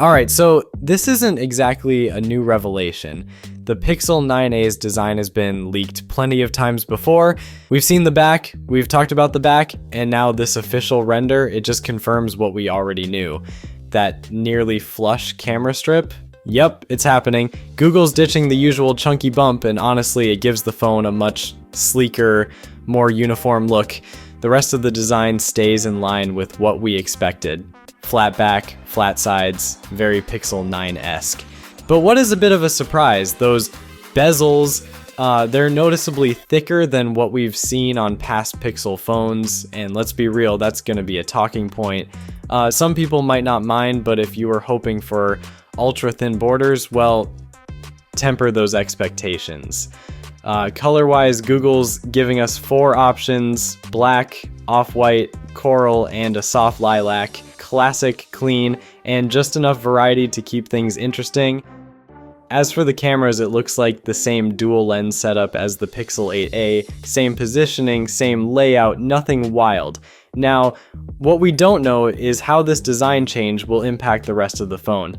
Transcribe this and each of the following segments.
Alright, so this isn't exactly a new revelation. The Pixel 9a's design has been leaked plenty of times before. We've seen the back, we've talked about the back, and now this official render, it just confirms what we already knew. That nearly flush camera strip, yep, it's happening. Google's ditching the usual chunky bump, and honestly, it gives the phone a much sleeker, more uniform look. The rest of the design stays in line with what we expected. Flat back, flat sides, very Pixel 9-esque. But what is a bit of a surprise, those bezels, they're noticeably thicker than what we've seen on past Pixel phones, and let's be real, that's going to be a talking point. Some people might not mind, but if you were hoping for ultra-thin borders, well, temper those expectations. Color-wise, Google's giving us 4 options: black, off-white, coral, and a soft lilac. Classic, clean, and just enough variety to keep things interesting. As for the cameras, it looks like the same dual lens setup as the Pixel 8a, same positioning, same layout, nothing wild. Now, what we don't know is how this design change will impact the rest of the phone.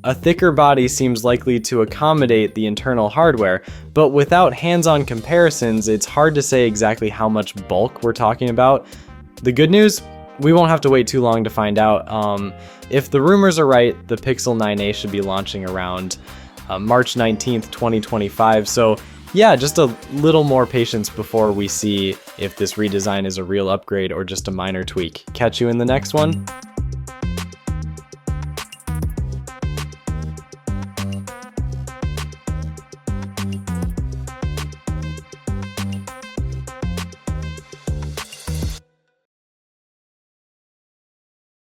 A thicker body seems likely to accommodate the internal hardware, but without hands-on comparisons, it's hard to say exactly how much bulk we're talking about. The good news? We won't have to wait too long to find out. If the rumors are right, the Pixel 9a should be launching around March 19th, 2025. So yeah, just a little more patience before we see if this redesign is a real upgrade or just a minor tweak. Catch you in the next one.